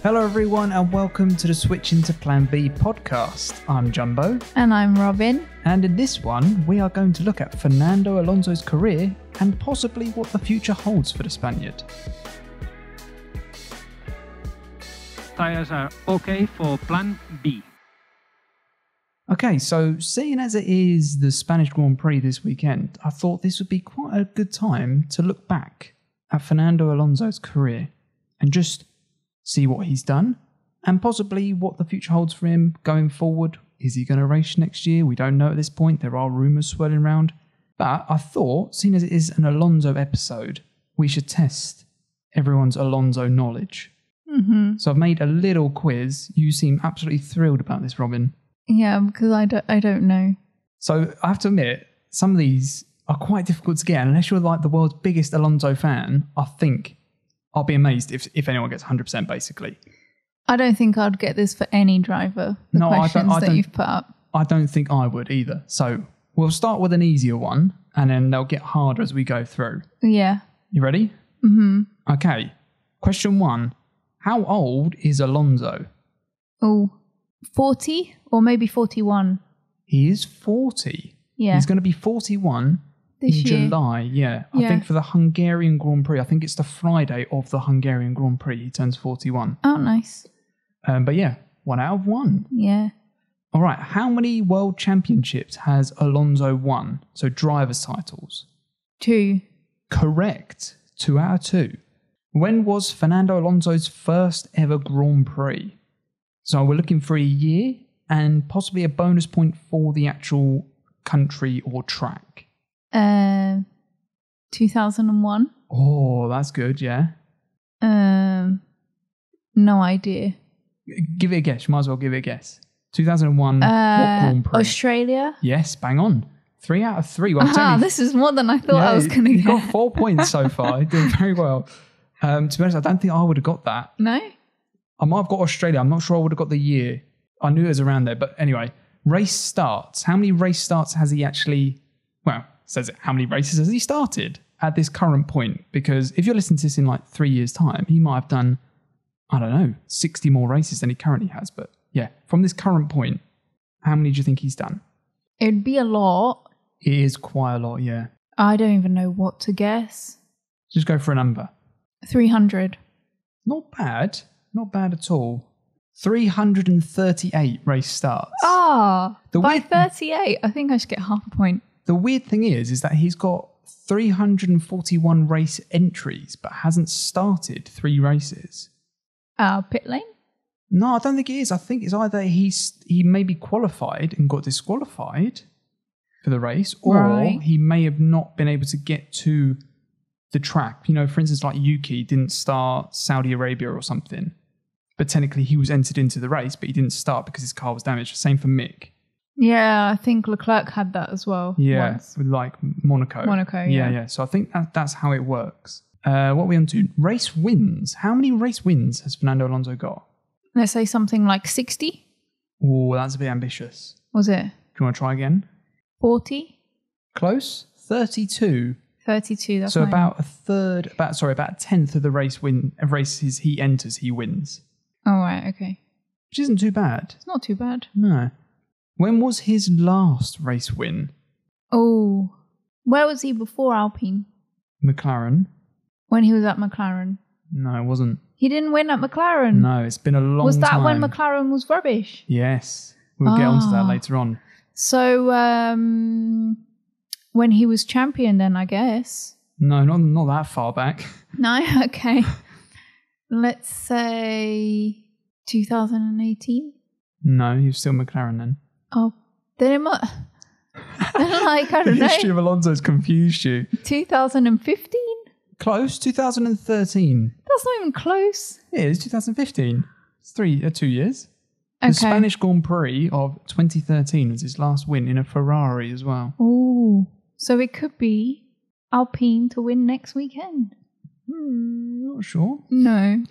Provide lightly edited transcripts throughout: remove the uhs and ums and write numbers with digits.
Hello everyone and welcome to the Switch into Plan B podcast. I'm Jumbo. And I'm Robin. And in this one, we are going to look at Fernando Alonso's career and possibly what the future holds for the Spaniard. Tires are okay for Plan B. Okay, so seeing as it is the Spanish Grand Prix this weekend, I thought this would be quite a good time to look back at Fernando Alonso's career and just see what he's done and possibly what the future holds for him going forward. Is he going to race next year? We don't know at this point. There are rumours swirling around. But I thought, seeing as it is an Alonso episode, we should test everyone's Alonso knowledge. Mm-hmm. So I've made a little quiz. You seem absolutely thrilled about this, Robin. Yeah, because I don't know. So I have to admit, some of these are quite difficult to get. Unless you're like the world's biggest Alonso fan, I think I'll be amazed if anyone gets 100% basically. I don't think I'd get this for any driver, the questions that you've put up. I don't think I would either. So we'll start with an easier one and then they'll get harder as we go through. Yeah. You ready? Mm-hmm. Okay. Question 1. How old is Alonso? Oh, 40 or maybe 41. He is 40. Yeah. He's going to be 41 this in year. July. Yeah. I think for the Hungarian Grand Prix. I think it's the Friday of the Hungarian Grand Prix. He turns 41. Oh, nice. But yeah, 1 out of 1. Yeah. All right. How many world championships has Alonso won? So driver's titles. 2. Correct. 2 out of 2. When was Fernando Alonso's first ever Grand Prix? So we're looking for a year and possibly a bonus point for the actual country or track. 2001. Oh, that's good, yeah. No idea. Give it a guess. You might as well give it a guess. 2001, what Grand Prix? Australia? Yes, bang on. 3 out of 3. Well, this is more than I thought I was going to get. You got 4 points so far. You're doing very well. To be honest, I don't think I would have got that. No? I might have got Australia. I'm not sure I would have got the year. I knew it was around there. But anyway, race starts. How many race starts has he actually... Well, says it. How many races has he started at this current point? Because if you're listening to this in like 3 years' time, he might have done, I don't know, 60 more races than he currently has. But yeah, from this current point, how many do you think he's done? It'd be a lot. It is quite a lot, yeah. I don't even know what to guess. Just go for a number. 300. Not bad. Not bad at all. 338 race starts. By 38, I think I should get half a point. The weird thing is that he's got 341 race entries, but hasn't started 3 races. Pit lane? No, I don't think it is. I think it's either he maybe qualified and got disqualified for the race, or he may have not been able to get to the track. You know, for instance, like Yuki didn't start Saudi Arabia or something, but technically he was entered into the race, but he didn't start because his car was damaged. Same for Mick. Yeah, I think Leclerc had that as well. Yeah, once. with like Monaco. Yeah. So I think that's how it works. What are we on to? Race wins. How many race wins has Fernando Alonso got? Let's say something like 60. Oh, that's a bit ambitious. Was it? Do you want to try again? 40. Close. 32. 32. That's so about a tenth of the races he enters, he wins. Oh, right. Okay. Which isn't too bad. It's not too bad. No. When was his last race win? Oh, where was he before Alpine? McLaren. When he was at McLaren? No, it wasn't. He didn't win at McLaren? No, it's been a long time. Was that when McLaren was rubbish? Yes. We'll get onto that later on. So, when he was champion then, I guess? No, not that far back. No? Okay. Let's say 2018? No, he was still McLaren then. Oh, then it might... I don't know. The history of Alonso's confused you. 2015? Close. 2013. That's not even close. Yeah, it's 2015. It's 2 years. Okay. The Spanish Grand Prix of 2013 was his last win in a Ferrari as well. Oh, so it could be Alpine to win next weekend. Not sure. No.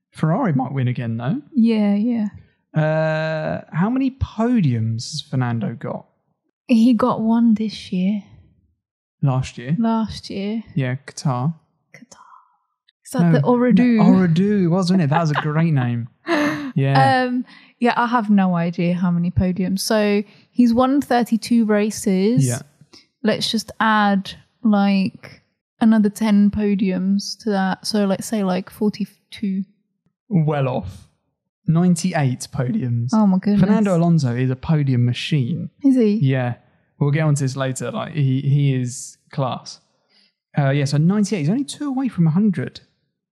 Ferrari might win again though. Yeah. How many podiums has Fernando got? He got 1 this year. Last year? Yeah, Qatar. Is that the Ooredoo? Ooredoo, wasn't it? That was a great name. Yeah. Yeah, I have no idea how many podiums. So he's won 32 races. Yeah. Let's just add like another 10 podiums to that. So let's say like 42. Well off. 98 podiums. Oh my goodness. Fernando Alonso is a podium machine. Is he? Yeah. We'll get onto this later. Like he is class. Yeah, so 98. He's only 2 away from 100.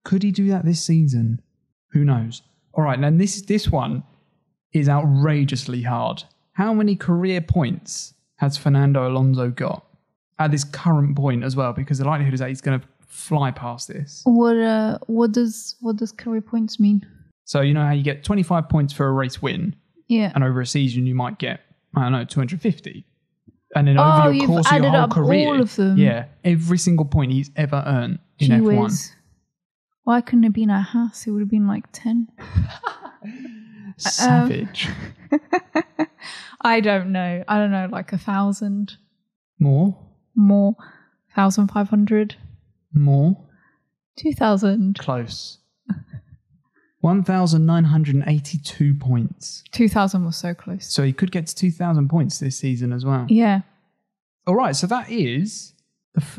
Could he do that this season? Who knows? All right, now this one is outrageously hard. How many career points has Fernando Alonso got at this current point as well? Because the likelihood is that he's going to fly past this. What does career points mean? So you know how you get 25 points for a race win? Yeah. And over a season you might get, 250. And then over your course of your whole career, all of them. Yeah, every single point he's ever earned in F1. Whiz. Why couldn't it have been a Haas? It would have been like 10. Savage. I don't know, like 1,000. More? 1,500. More? 2,000. Close. 1,982 points. 2,000 was so close. So he could get to 2,000 points this season as well. Yeah. All right, so that is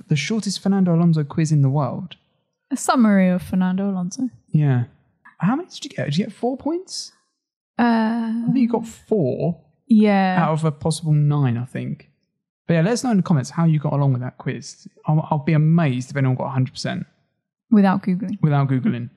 the shortest Fernando Alonso quiz in the world. A summary of Fernando Alonso. Yeah. How many did you get? Did you get 4 points? I think you got 4. Yeah. Out of a possible 9, I think. But yeah, let us know in the comments how you got along with that quiz. I'll be amazed if anyone got 100%. Without Googling.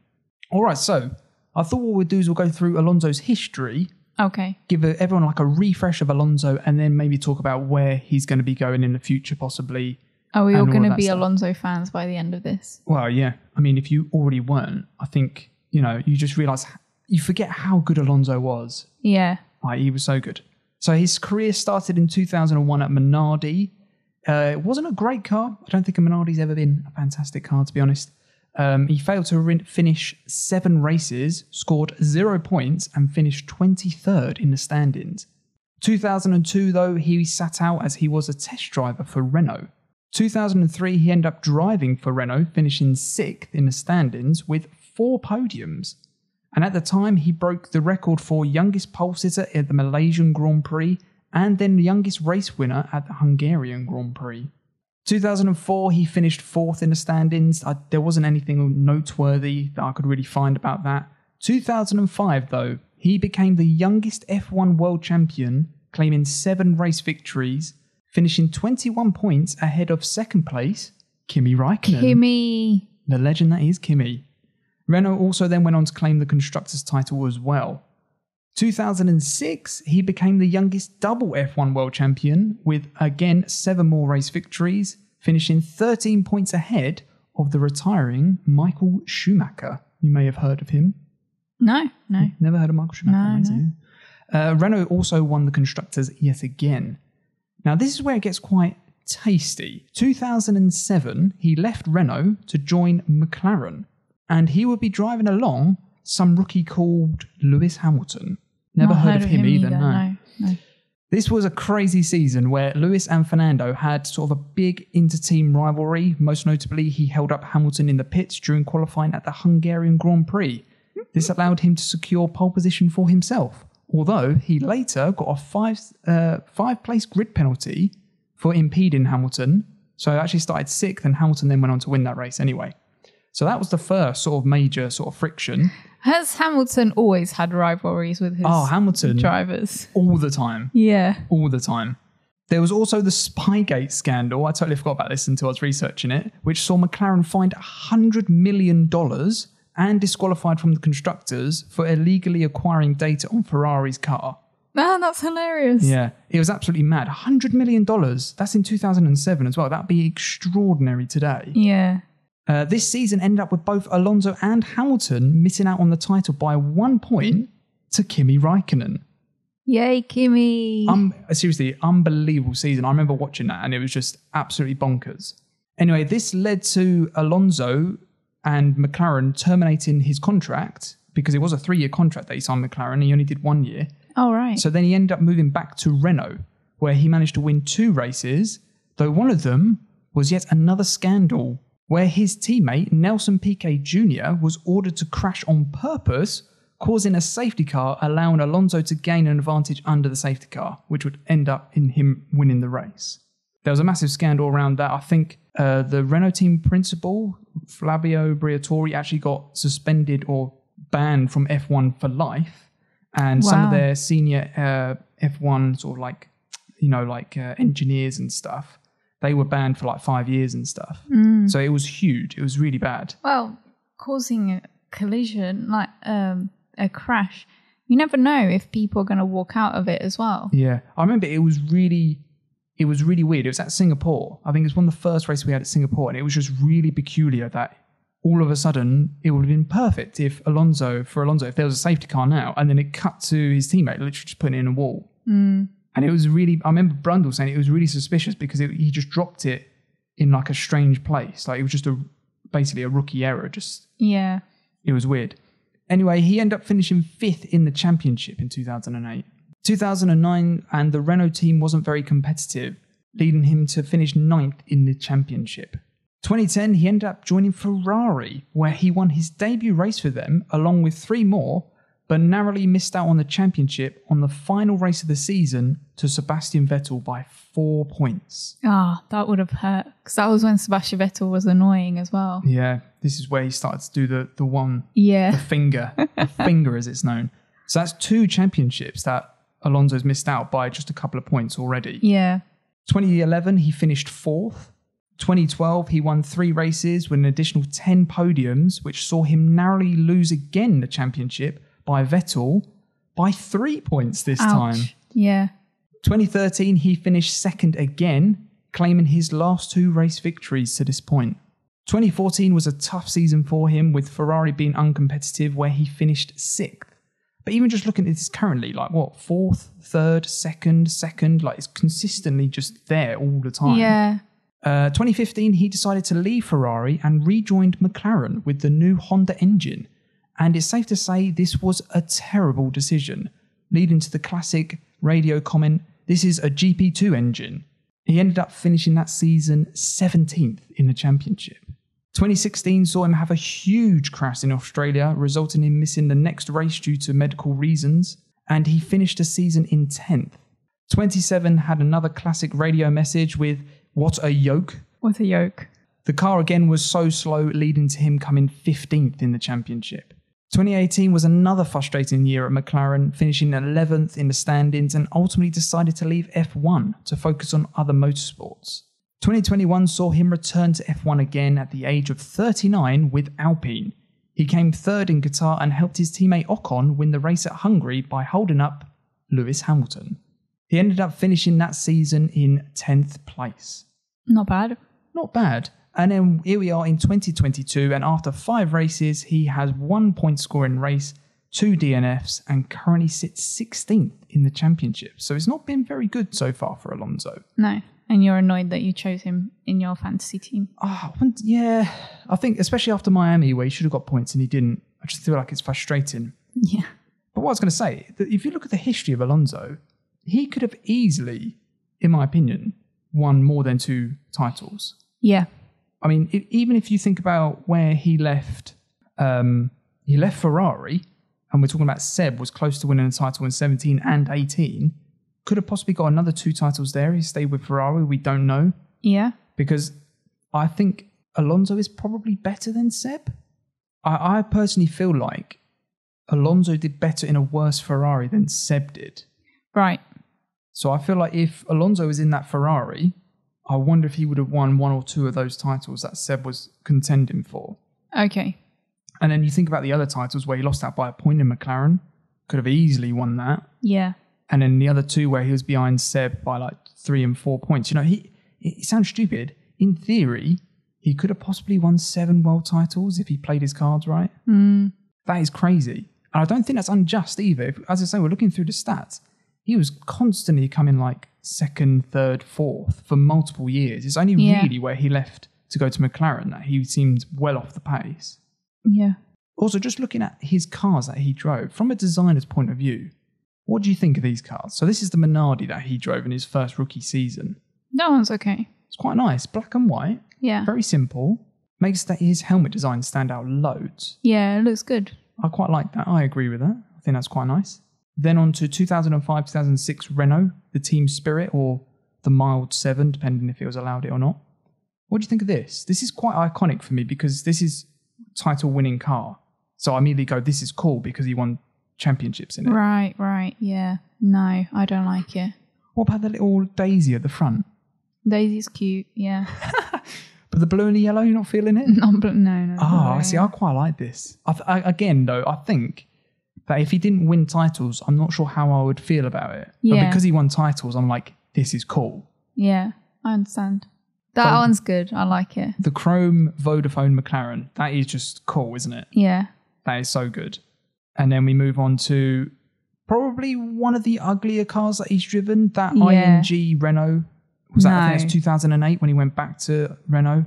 All right, so I thought what we'd do is we'll go through Alonso's history. Okay. Give everyone like a refresh of Alonso and then maybe talk about where he's going to be going in the future possibly. Are we all going to be Alonso fans by the end of this? Well, yeah. I mean, if you already weren't, I think, you just realise, you forget how good Alonso was. Yeah. Like, he was so good. So his career started in 2001 at Minardi. It wasn't a great car. I don't think a Minardi's ever been a fantastic car, to be honest. He failed to finish 7 races, scored 0 points, and finished 23rd in the standings. 2002, though, he sat out as he was a test driver for Renault. 2003, he ended up driving for Renault, finishing 6th in the standings with 4 podiums. And at the time, he broke the record for youngest pole sitter at the Malaysian Grand Prix and then the youngest race winner at the Hungarian Grand Prix. 2004, he finished 4th in the standings. There wasn't anything noteworthy that I could really find about that. 2005, though, he became the youngest F1 world champion, claiming 7 race victories, finishing 21 points ahead of second place, Kimi Räikkönen. The legend that is Kimi. Renault also then went on to claim the Constructors' title as well. 2006, he became the youngest double F1 world champion with, again, 7 more race victories, finishing 13 points ahead of the retiring Michael Schumacher. You may have heard of him. No. Never heard of Michael Schumacher? No. Renault also won the Constructors yet again. Now, this is where it gets quite tasty. 2007, he left Renault to join McLaren, and he would be driving along some rookie called Lewis Hamilton. Never heard of him either, no. This was a crazy season where Lewis and Fernando had sort of a big inter-team rivalry. Most notably, he held up Hamilton in the pits during qualifying at the Hungarian Grand Prix. This allowed him to secure pole position for himself, although he later got a 5-place grid penalty for impeding Hamilton. So he actually started 6th and Hamilton then went on to win that race anyway. So that was the first sort of major sort of friction. Has Hamilton always had rivalries with his Hamilton drivers? All the time. Yeah. All the time. There was also the Spygate Scandal. I totally forgot about this until I was researching it, which saw McLaren fined $100 million and disqualified from the constructors for illegally acquiring data on Ferrari's car. Man, that's hilarious. Yeah, it was absolutely mad. $100 million. That's in 2007 as well. That'd be extraordinary today. Yeah. This season ended up with both Alonso and Hamilton missing out on the title by 1 point to Kimi Räikkönen. Yay, Kimi. Seriously, unbelievable season. I remember watching that and it was just absolutely bonkers. Anyway, this led to Alonso and McLaren terminating his contract because it was a 3-year contract that he signed McLaren. He only did 1 year. Oh, right. So then he ended up moving back to Renault, where he managed to win 2 races, though one of them was yet another scandal, where his teammate, Nelson Piquet Jr., was ordered to crash on purpose, causing a safety car, allowing Alonso to gain an advantage under the safety car, which would end up in him winning the race. There was a massive scandal around that. I think the Renault team principal, Flavio Briatore, actually got suspended or banned from F1 for life. And some of their senior F1 sort of like, engineers and stuff, they were banned for like 5 years and stuff. So it was huge. It was really bad. Well, causing a collision, like a crash, you never know if people are going to walk out of it as well. Yeah. I remember it was really weird. It was at Singapore. I think it was one of the first races we had at Singapore, and it was just really peculiar that all of a sudden it would have been perfect if Alonso, if there was a safety car now, and then it cut to his teammate literally just putting it in a wall. And it was really, I remember Brundle saying it was really suspicious because he just dropped it in like a strange place. Like it was just basically a rookie error. It was weird. Anyway, he ended up finishing 5th in the championship in 2008. 2009, and the Renault team wasn't very competitive, leading him to finish 9th in the championship. 2010, he ended up joining Ferrari, where he won his debut race for them, along with 3 more, but narrowly missed out on the championship on the final race of the season to Sebastian Vettel by 4 points. That would have hurt, because that was when Sebastian Vettel was annoying as well. Yeah, this is where he started to do the one, the finger as it's known. So that's 2 championships that Alonso's missed out by just a couple of points already. 2011, he finished 4th. 2012, he won 3 races with an additional 10 podiums, which saw him narrowly lose again the championship by Vettel by 3 points this time. 2013, he finished 2nd again, claiming his last 2 race victories to this point. 2014 was a tough season for him, with Ferrari being uncompetitive, where he finished 6th. But even just looking at this currently, like 4th, 3rd, 2nd, like it's consistently just there all the time. 2015, he decided to leave Ferrari and rejoined McLaren with the new Honda engine. And it's safe to say this was a terrible decision, leading to the classic radio comment, "This is a GP2 engine." He ended up finishing that season 17th in the championship. 2016 saw him have a huge crash in Australia, resulting in missing the next race due to medical reasons, and he finished the season in 10th. 27 had another classic radio message with, "What a yoke." What a yoke. The car again was so slow, leading to him coming 15th in the championship. 2018 was another frustrating year at McLaren, finishing 11th in the standings, and ultimately decided to leave F1 to focus on other motorsports. 2021 saw him return to F1 again at the age of 39 with Alpine. He came 3rd in Qatar and helped his teammate Ocon win the race at Hungary by holding up Lewis Hamilton. He ended up finishing that season in 10th place. Not bad. Not bad. And then here we are in 2022, and after 5 races, he has 1 point scoring race, 2 DNFs, and currently sits 16th in the championship. So it's not been very good so far for Alonso. No. And you're annoyed that you chose him in your fantasy team. Yeah. I think especially after Miami, where he should have got points and he didn't, I just feel like it's frustrating. Yeah. But what I was going to say, if you look at the history of Alonso, he could have easily, in my opinion, won more than 2 titles. Yeah. I mean, even if you think about where he left Ferrari, and we're talking about Seb was close to winning a title in 17 and 18, could have possibly got another 2 titles there. He stayed with Ferrari. We don't know. Yeah. Because I think Alonso is probably better than Seb. I personally feel like Alonso did better in a worse Ferrari than Seb did. Right. So I feel like if Alonso was in that Ferrari, I wonder if he would have won 1 or 2 of those titles that Seb was contending for. Okay. And then you think about the other titles where he lost out by a point in McLaren. Could have easily won that. Yeah. And then the other 2 where he was behind Seb by like 3 and 4 points. You know, it sounds stupid. In theory, he could have possibly won 7 world titles if he played his cards right. That is crazy. And I don't think that's unjust either. As I say, we're looking through the stats. He was constantly coming like 2nd, 3rd, 4th for multiple years. It's only really where he left to go to McLaren that he seemed well off the pace. Yeah. Also, just looking at his cars that he drove, from a designer's point of view, what do you think of these cars? So this is the Minardi that he drove in his first rookie season. That one's okay. It's quite nice. Black and white. Yeah. Very simple. Makes his helmet design stand out loads. Yeah, it looks good. I quite like that. I agree with that. I think that's quite nice. Then on to 2005-2006 Renault, the Team Spirit, or the Mild 7, depending if it was allowed it or not. What do you think of this? This is quite iconic for me because this is title-winning car. So I immediately go, this is cool because he won championships in it. Right, yeah. No, I don't like it. What about the little daisy at the front? Daisy's cute, yeah. But the blue and the yellow, you're not feeling it? No. I see. I quite like this. Again, though, I think that if he didn't win titles, I'm not sure how I would feel about it. Yeah. But because he won titles, I'm like, this is cool. Yeah, I understand. That one's good. I like it. The Chrome Vodafone McLaren, that is just cool, isn't it? Yeah. That is so good. And then we move on to probably one of the uglier cars that he's driven, that ING Renault. Was that, I think it's 2008 when he went back to Renault.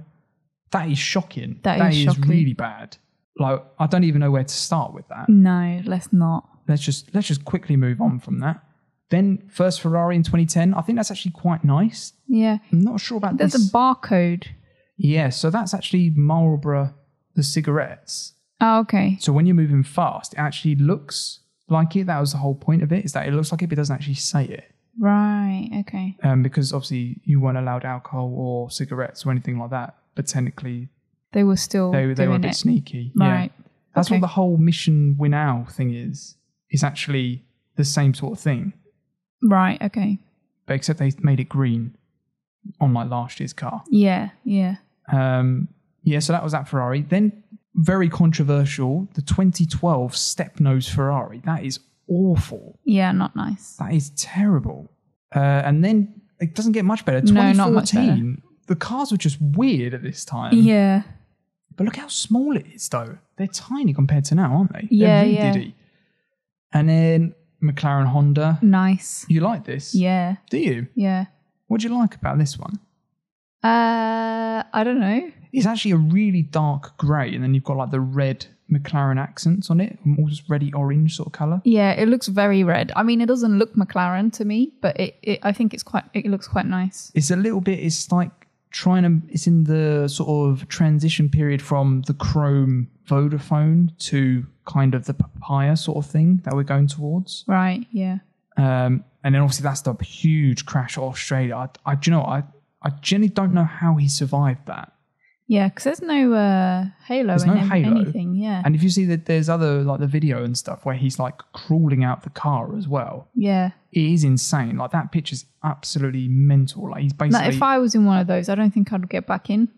That is shocking. That is shocking. Really bad. Like, I don't even know where to start with that. No, let's not. Let's just quickly move on from that. Then first Ferrari in 2010. I think that's actually quite nice. Yeah. I'm not sure about this. There's a barcode. Yeah, so that's actually Marlboro, the cigarettes. Oh, okay. So when you're moving fast, it actually looks like it. That was the whole point of it, is that it looks like it, but it doesn't actually say it. Right, okay. Because obviously you weren't allowed alcohol or cigarettes or anything like that, but technically they were still they were a bit sneaky. Right. Yeah. That's what the whole Mission Win Out thing is. It's actually the same sort of thing. Right, okay. But except they made it green on like last year's car. Yeah. So that was that Ferrari. Then very controversial, the 2012 step-nose Ferrari. That is awful. Yeah, not nice. That is terrible. And then it doesn't get much better. 2014, not much better. The cars were just weird at this time. Yeah. But look how small it is, though. They're tiny compared to now, aren't they? Yeah, They're really diddy. And then McLaren Honda. Nice. You like this? Yeah. Do you? Yeah. What do you like about this one? I don't know. It's actually a really dark grey, and then you've got like the red McLaren accents on it, almost reddy orange sort of colour. Yeah, it looks very red. I mean, it doesn't look McLaren to me, but I think it looks quite nice. It's a little bit, it's like it's in the sort of transition period from the Chrome Vodafone to kind of the Papaya sort of thing that we're going towards. Right, yeah. And then obviously that's the huge crash at Australia. I genuinely don't know how he survived that. Yeah, because there's no halo anything, yeah. And if you see that there's other, like the video and stuff where he's like crawling out the car as well. Yeah. It is insane. Like that picture's absolutely mental. Like he's basically... Like if I was in one of those, I don't think I'd get back in.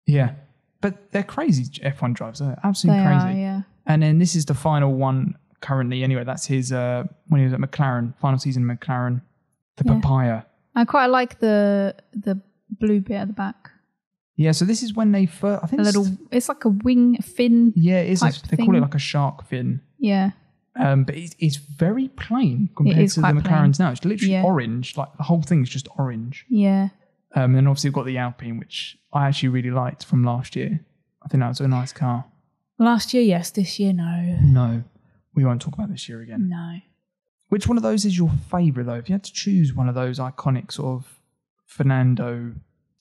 Yeah. But they're crazy F1 drivers. They're absolutely crazy. Are, yeah. And then this is the final one currently. Anyway, that's his, when he was at McLaren, final season McLaren, the Papaya. I quite like the blue bit at the back. Yeah, so this is when they first... I think it's like a fin. Yeah, it is. They call it like a shark fin. Yeah. But it's very plain compared to the McLarens now. It's literally orange. Like the whole thing's just orange. Yeah. And then obviously we've got the Alpine, which I actually really liked from last year. I think that was a nice car. Last year, yes. This year, no. No. We won't talk about this year again. No. Which one of those is your favourite, though? If you had to choose one of those iconic sort of Fernando...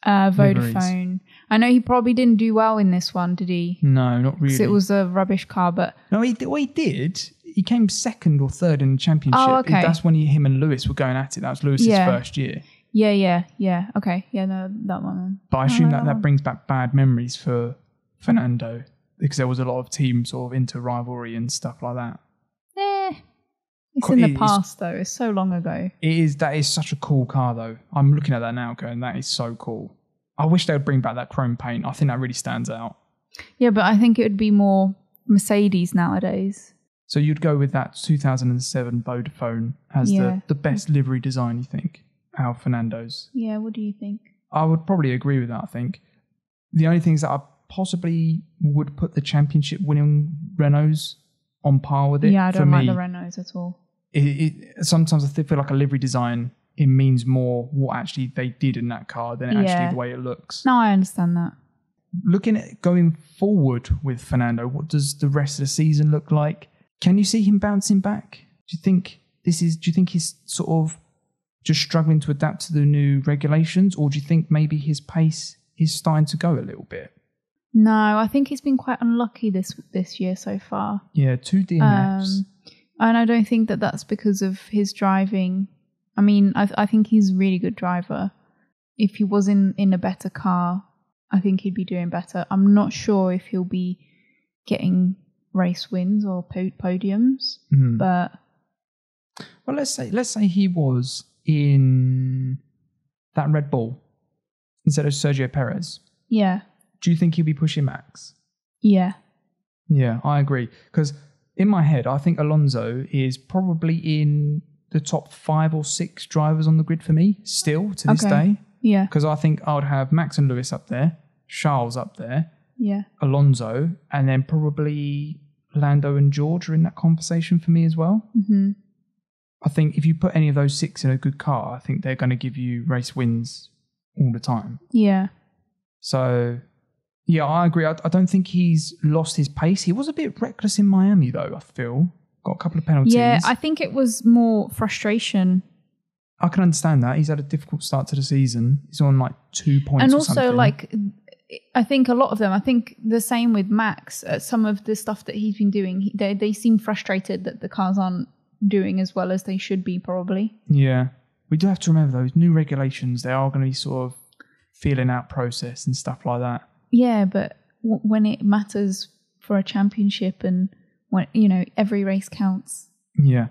Vodafone. liveries. I know he probably didn't do well in this one, did he? No, not really. Because it was a rubbish car, but... No, he did. He came second or third in the championship. Oh, okay. That's when him and Lewis were going at it. That was Lewis's first year. Yeah. Okay. Yeah, no, that one. But I assume that brings back bad memories for Fernando, because there was a lot of teams sort of into rivalry and stuff like that. It's in the past, though. It's so long ago. That is such a cool car, though. I'm looking at that now going, that is so cool. I wish they would bring back that chrome paint. I think that really stands out. Yeah, but I think it would be more Mercedes nowadays. So you'd go with that 2007 Vodafone as the best livery design, you think, out of Fernando's? Yeah, what do you think? I would probably agree with that, I think. The only things that I possibly would put the championship winning Renaults on par with it. Yeah, I don't like the Renaults at all. Sometimes I feel like a livery design, it means more what actually they did in that car than actually the way it looks. No, I understand that. Looking at going forward with Fernando, what does the rest of the season look like? Can you see him bouncing back? Do you think he's sort of just struggling to adapt to the new regulations, or do you think maybe his pace is starting to go a little bit? No, I think he's been quite unlucky this year so far. Yeah, 2 DNFs. And I don't think that that's because of his driving. I mean, I think he's a really good driver. If he was in a better car, I think he'd be doing better. I'm not sure if he'll be getting race wins or podiums, but... Well, let's say he was in that Red Bull instead of Sergio Perez. Yeah. Do you think he'll be pushing Max? Yeah. Yeah, I agree. Because in my head, I think Alonso is probably in the top 5 or 6 drivers on the grid for me still to this day. Yeah. Because I think I would have Max and Lewis up there, Charles up there, Yeah. Alonso, and then probably Lando and George are in that conversation for me as well. Mm-hmm. I think if you put any of those 6 in a good car, I think they're going to give you race wins all the time. Yeah. So, yeah, I agree. I don't think he's lost his pace. He was a bit reckless in Miami, though, I feel. Got a couple of penalties. Yeah, I think it was more frustration. I can understand that. He's had a difficult start to the season. He's on like 2 points and or also, something. like, I think a lot of them, I think the same with Max, some of the stuff that he's been doing, they seem frustrated that the cars aren't doing as well as they should be, probably. Yeah. We do have to remember those new regulations. They are going to be sort of feeling out process and stuff like that. Yeah, but when it matters for a championship and when, you know, every race counts. Yeah.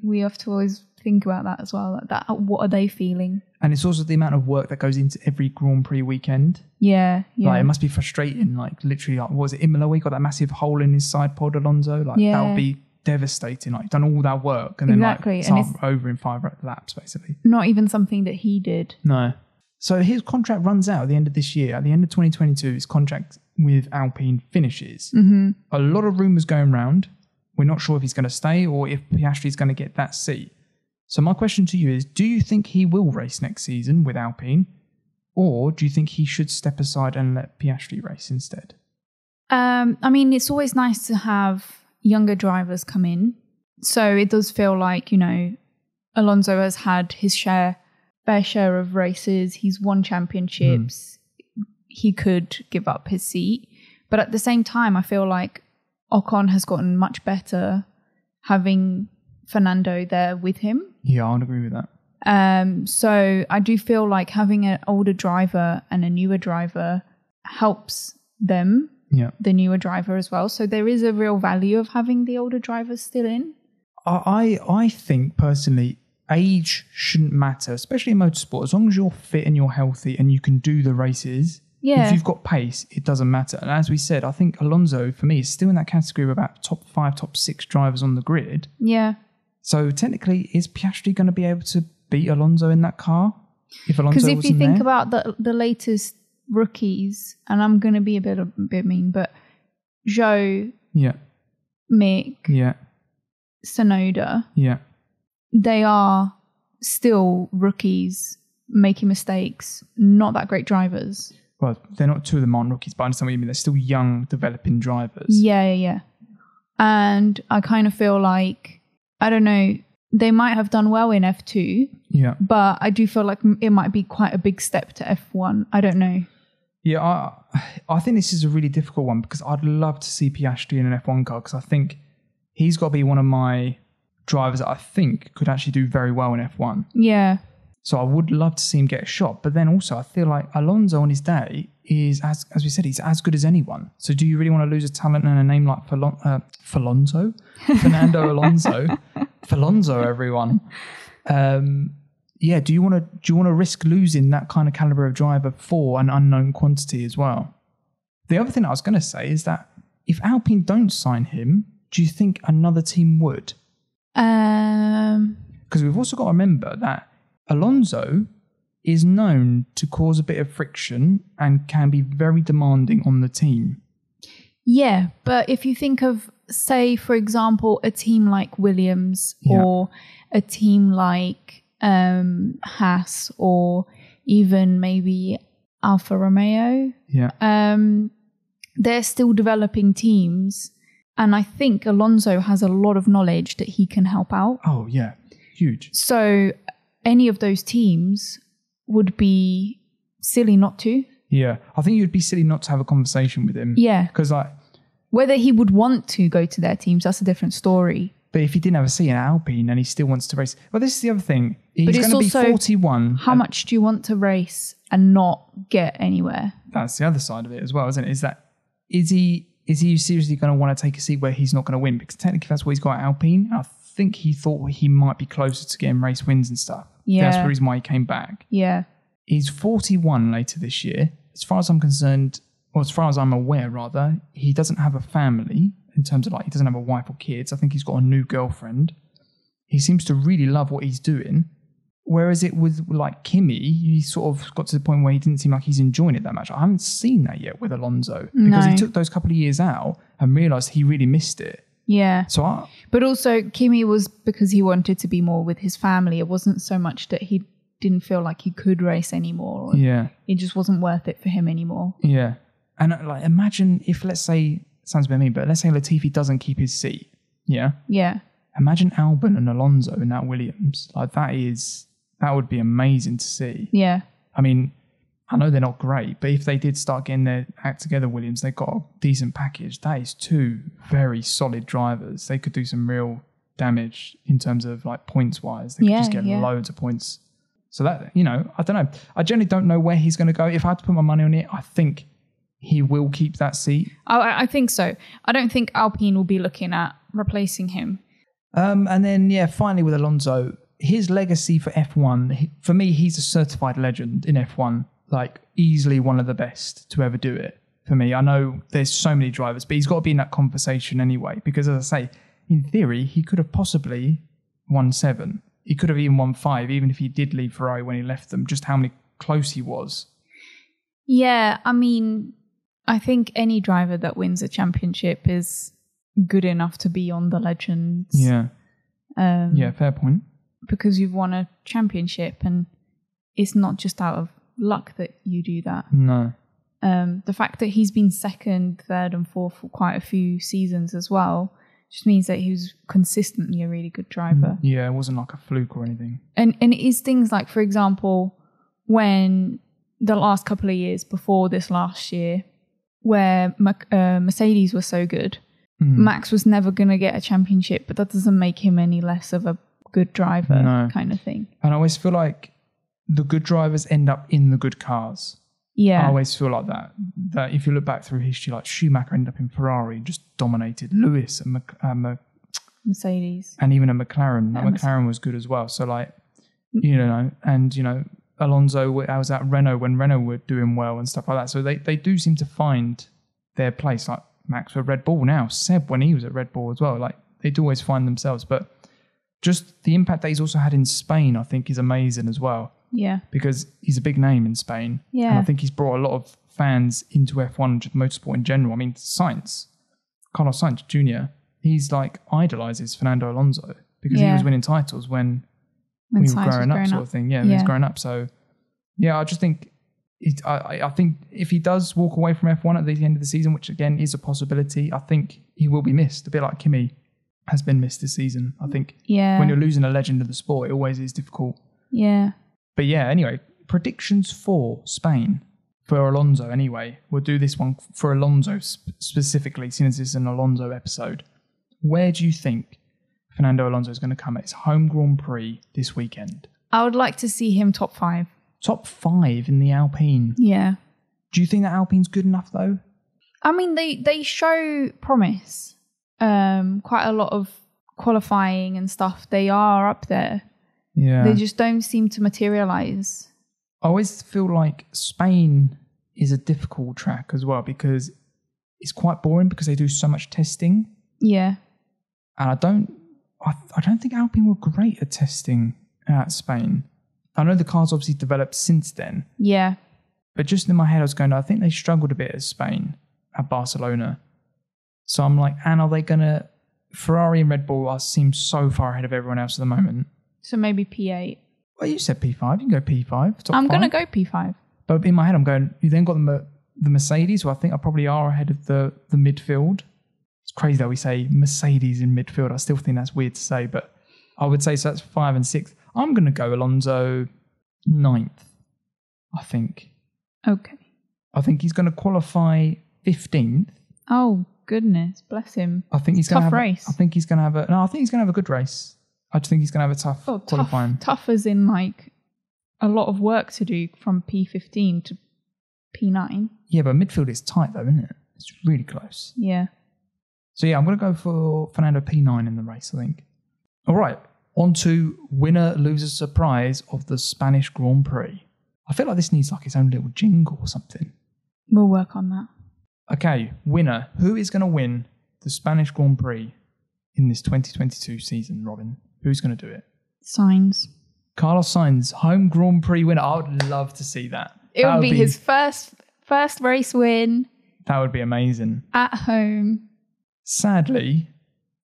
We have to always think about that as well. That what are they feeling? And it's also the amount of work that goes into every Grand Prix weekend. Yeah, yeah. Like, it must be frustrating. Like, literally, like, what was it, Imola? We got that massive hole in his side pod, Alonso. Like, that would be devastating. Like, done all that work and then like start over in 5 laps, basically. Not even something that he did. No. So his contract runs out at the end of this year. At the end of 2022, his contract with Alpine finishes. Mm-hmm. A lot of rumours going round. We're not sure if he's going to stay or if Piastri's going to get that seat. So my question to you is, do you think he will race next season with Alpine? Or do you think he should step aside and let Piastri race instead? I mean, it's always nice to have younger drivers come in. So it does feel like, you know, Alonso has had his fair share of races. He's won championships. He could give up his seat. But at the same time, I feel like Ocon has gotten much better having Fernando there with him. Yeah, I'd agree with that. So I do feel like having an older driver and a newer driver helps them, the newer driver as well. So there is a real value of having the older drivers still in. I think personally, age shouldn't matter, especially in motorsport. As long as you're fit and you're healthy and you can do the races, if you've got pace, it doesn't matter. And as we said, I think Alonso, for me, is still in that category of about top 5, top 6 drivers on the grid. Yeah. So technically, is Piastri going to be able to beat Alonso in that car? If Alonso wasn't there? Because if you think about the latest rookies, and I'm going to be a bit mean, but Zhou, Mick, Tsunoda, they are still rookies making mistakes, not that great drivers. Well, they're not, 2 of them aren't rookies, but I understand what you mean. They're still young, developing drivers. Yeah. And I kind of feel like, I don't know, they might have done well in F2, but I do feel like it might be quite a big step to F1. I don't know. Yeah, I think this is a really difficult one because I'd love to see Piastri in an F1 car because I think he's got to be one of my drivers that I think could actually do very well in F1. Yeah. So I would love to see him get a shot. But then also I feel like Alonso on his day is, as we said, he's as good as anyone. So do you really want to lose a talent and a name like Fernando Alonso? Alonso, everyone. Do you want to risk losing that kind of caliber of driver for an unknown quantity as well? The other thing I was going to say is that if Alpine don't sign him, do you think another team would? Because we've also got to remember that Alonso is known to cause a bit of friction and can be very demanding on the team. Yeah, but if you think of, say, for example, a team like Williams or a team like Haas or even maybe Alfa Romeo, they're still developing teams. And I think Alonso has a lot of knowledge that he can help out. Oh, yeah. Huge. So any of those teams would be silly not to. Yeah. I think you'd be silly not to have a conversation with him. Yeah. Because like, whether he would want to go to their teams, that's a different story. but if he didn't have a seat in Alpine and he still wants to race, well, this is the other thing. He's it's going to be also 41. How much do you want to race and not get anywhere? That's the other side of it as well, isn't it? Is he seriously going to want to take a seat where he's not going to win? Because technically that's what he's got at Alpine. I think he thought he might be closer to getting race wins and stuff. Yeah. That's the reason why he came back. Yeah. He's 41 later this year. As far as I'm concerned, or as far as I'm aware rather, he doesn't have a family in terms of like, he doesn't have a wife or kids. I think he's got a new girlfriend. He seems to really love what he's doing. Whereas it with like Kimi, he sort of got to the point where he didn't seem like he's enjoying it that much. I haven't seen that yet with Alonso because he took those couple of years out and realised he really missed it. Yeah. So but also Kimi was because he wanted to be more with his family. It wasn't so much that he didn't feel like he could race anymore. Yeah. It just wasn't worth it for him anymore. Yeah. And like imagine if, let's say, sounds a bit mean, but let's say Latifi doesn't keep his seat. Yeah. Yeah. Imagine Albon and Alonso in that Williams. Like that would be amazing to see. Yeah. I mean, I know they're not great, but if they did start getting their act together, Williams, they've got a decent package. That is two very solid drivers. They could do some real damage in terms of like points wise. They could just get loads of points. So that, you know, I don't know. I generally don't know where he's going to go. If I had to put my money on it, I think he will keep that seat. I think so. I don't think Alpine will be looking at replacing him. And then, yeah, finally with Alonso, his legacy for F1, for me, he's a certified legend in F1. Like, easily one of the best to ever do it for me. I know there's so many drivers, but he's got to be in that conversation anyway. Because as I say, in theory, he could have possibly won 7. He could have even won 5, even if he did leave Ferrari when he left them, just how many close he was. Yeah, I mean, I think any driver that wins a championship is good enough to be on the legends. Yeah. Yeah, fair point. Because you've won a championship and it's not just out of luck that you do that. No. The fact that he's been 2nd, 3rd and 4th for quite a few seasons as well just means that he was consistently a really good driver. Yeah, it wasn't like a fluke or anything. And it is things like, for example, when the last couple of years before this last year, where Mercedes was so good, Max was never going to get a championship, but that doesn't make him any less of a good driver kind of thing. And I always feel like the good drivers end up in the good cars. Yeah. I always feel like that. That if you look back through history, like Schumacher ended up in Ferrari and just dominated. Lewis and Mercedes. And even a McLaren. McLaren was good as well. So like, you know, and you know, Alonso, I was at Renault when Renault were doing well and stuff like that. So they do seem to find their place. Like Max with Red Bull now, Seb when he was at Red Bull as well. Like they do always find themselves. But just the impact that he's also had in Spain, I think, is amazing as well. Yeah. Because he's a big name in Spain. Yeah. And I think he's brought a lot of fans into F1 and just motorsport in general. I mean, Carlos Sainz Jr., he's like idolizes Fernando Alonso because he was winning titles when we were growing up sort of thing. Yeah, when he was growing up. So, yeah, I just think, I think if he does walk away from F1 at the end of the season, which again is a possibility, I think he will be missed. A bit like Kimi has been missed this season. I think when you're losing a legend of the sport, it always is difficult. Yeah. But yeah, anyway, predictions for Spain, for Alonso anyway. We'll do this one for Alonso specifically, since it's an Alonso episode. Where do you think Fernando Alonso is going to come at his home Grand Prix this weekend? I would like to see him top 5. Top 5 in the Alpine? Yeah. Do you think that Alpine's good enough though? I mean, they show promise. Quite a lot of qualifying and stuff. They are up there. Yeah. They just don't seem to materialise. I always feel like Spain is a difficult track as well because it's quite boring because they do so much testing. Yeah. And I don't think Alpine were great at testing at Spain. I know the car's obviously developed since then. Yeah. But just in my head I was going, I think they struggled a bit at Spain, at Barcelona. So I'm like, and are they going to... Ferrari and Red Bull seem so far ahead of everyone else at the moment. So maybe P8. Well, you said P5. You can go P5. I'm going to go P5. But in my head, I'm going, you then got the Mercedes, who I think I probably are ahead of the midfield. It's crazy that we say Mercedes in midfield. I still think that's weird to say, but I would say so that's 5 and 6. I'm going to go Alonso 9th, I think. Okay. I think he's going to qualify 15th. Oh, goodness. Bless him. I think he's going to have race. I think he's going to have a good race. I just think he's going to have a tough qualifying. Tough as in like a lot of work to do from P15 to P9. Yeah, but midfield is tight though, isn't it? It's really close. Yeah. So yeah, I'm going to go for Fernando P9 in the race, I think. All right, on to winner, loser, surprise of the Spanish Grand Prix. I feel like this needs like its own little jingle or something. We'll work on that. Okay, winner. Who is going to win the Spanish Grand Prix in this 2022 season, Robin? Who's going to do it? Sainz. Carlos Sainz, home Grand Prix winner. I would love to see that. It would be his first race win. That would be amazing. At home. Sadly,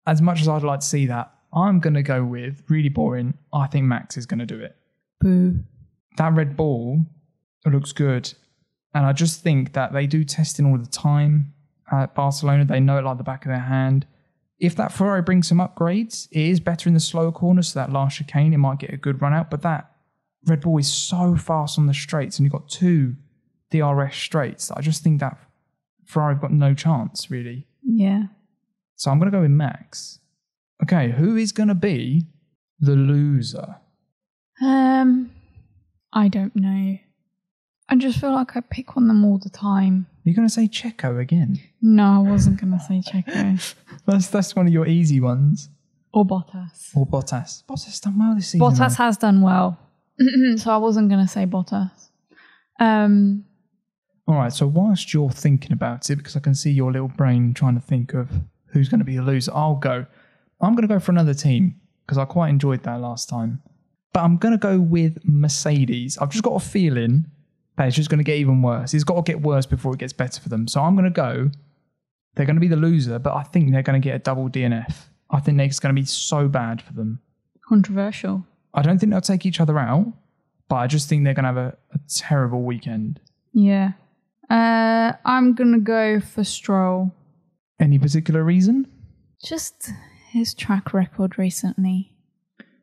as much as I'd like to see that, I'm going to go with, really boring, I think Max is going to do it. Boo. That Red Bull looks good. And I just think that they do testing all the time at Barcelona. They know it like the back of their hand. If that Ferrari brings some upgrades, it is better in the slower corners, so that last chicane, it might get a good run out. But that Red Bull is so fast on the straights, and you've got 2 DRS straights. I just think that Ferrari have got no chance, really. Yeah. So I'm going to go with Max. Okay, who is going to be the loser? I don't know. I just feel like I pick on them all the time. You're going to say Checo again? No, I wasn't going to say Checo. That's one of your easy ones. Or Bottas. Or Bottas. Bottas done well this season. Bottas has done well. So I wasn't going to say Bottas. All right, so whilst you're thinking about it, because I can see your little brain trying to think of who's going to be the loser, I'm going to go for another team because I quite enjoyed that last time. But I'm going to go with Mercedes. I've just got a feeling that it's just going to get even worse. It's got to get worse before it gets better for them. So I'm going to go, they're going to be the loser, but I think they're going to get a double DNF. I think it's going to be so bad for them. Controversial. I don't think they'll take each other out, but I just think they're going to have a terrible weekend. Yeah. I'm going to go for Stroll. Any particular reason? Just his track record recently.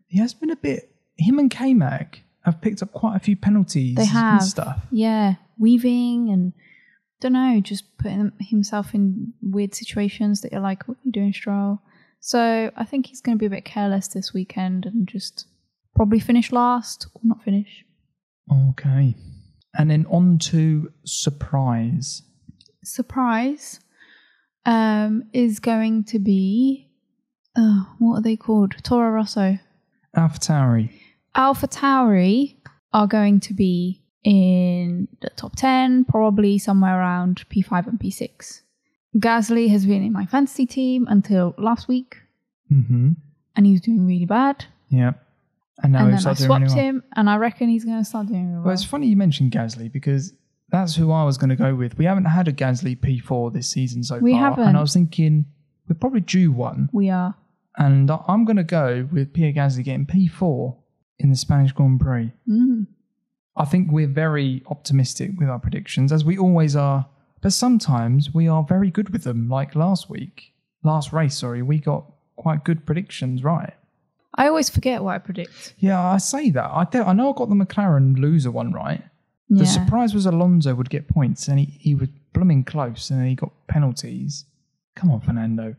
He has been a bit... Him and K-Mag have picked up quite a few penalties they have. And stuff. Yeah. Weaving and, don't know, just putting himself in weird situations that you're like, what are you doing, Stroll? So I think he's going to be a bit careless this weekend and just probably finish last or not finish. Okay. And then on to surprise. Surprise is going to be, what are they called? Toro Rosso. AlphaTauri. AlphaTauri are going to be in the top 10, probably somewhere around P5 and P6. Gasly has been in my fantasy team until last week. Mm-hmm. And he was doing really bad. Yeah. And now then I swapped him, and I reckon he's going to start doing really well. Well, it's funny you mentioned Gasly because that's who I was going to go with. We haven't had a Gasly P4 this season so far. We haven't. And I was thinking we're probably due one. We are. And I'm going to go with Pierre Gasly getting P4 in the Spanish Grand Prix. Mm. I think we're very optimistic with our predictions, as we always are. But sometimes we are very good with them. Like last race, we got quite good predictions right. I always forget what I predict. Yeah, I say that. I know I got the McLaren loser one right. Yeah. The surprise was Alonso would get points, and he was blooming close, and then he got penalties. Come on, Fernando.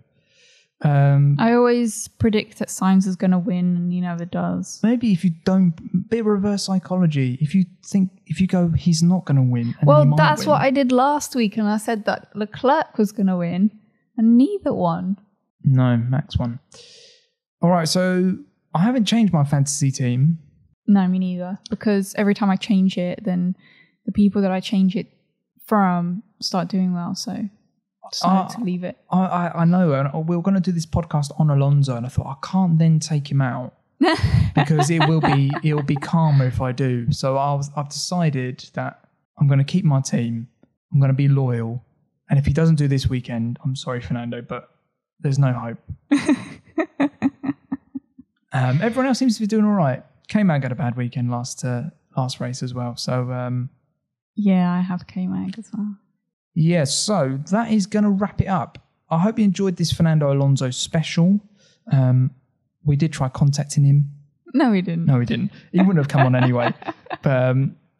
I always predict that Sainz is going to win, and he never does. Maybe if you don't, bit of reverse psychology. If you go, he's not going to win. And well, he might that's win. what I did last week, and I said that Leclerc was going to win, and neither won. No, Max won. All right, so I haven't changed my fantasy team. No, me neither. Because every time I change it, then the people that I change it from start doing well. So I decided to leave it. I know. And we were going to do this podcast on Alonso, and I thought I can't then take him out because it will be calmer if I do. So I've decided that I'm going to keep my team. I'm going to be loyal, and if he doesn't do this weekend, I'm sorry, Fernando, but there's no hope. Everyone else seems to be doing all right. K-Mag had a bad weekend last race as well. So yeah, I have K-Mag as well. Yeah, so that is going to wrap it up. I hope you enjoyed this Fernando Alonso special. We did try contacting him. No, we didn't. He wouldn't have come on anyway. But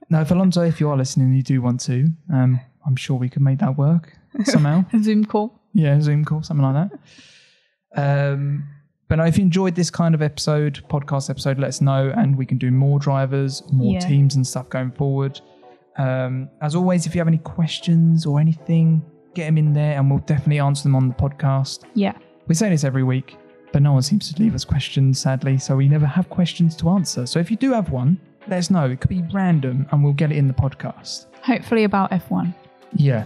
no, if Alonso, if you are listening, you do want to, I'm sure we could make that work somehow. A Zoom call. Yeah, Zoom call, something like that. But no, if you enjoyed this kind of podcast episode, let us know, and we can do more drivers, more teams and stuff going forward. As always, if you have any questions or anything, get them in there and we'll definitely answer them on the podcast. Yeah. We say this every week, but no one seems to leave us questions, sadly, so we never have questions to answer. So if you do have one, let us know. It could be random and we'll get it in the podcast. Hopefully about F1. Yeah.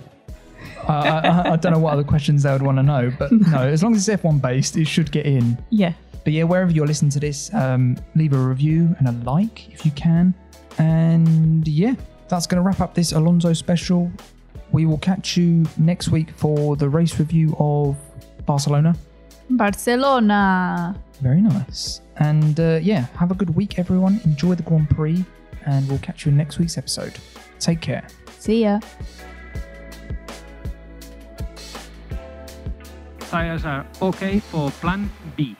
I don't know what other questions they would want to know, but no, as long as it's F1 based, it should get in. Yeah. But yeah, wherever you're listening to this, leave a review and a like if you can. And yeah, that's going to wrap up this Alonso special. We will catch you next week for the race review of Barcelona. Barcelona. Very nice. And yeah, have a good week, everyone. Enjoy the Grand Prix, and we'll catch you in next week's episode. Take care. See ya. Tires are okay for plan B.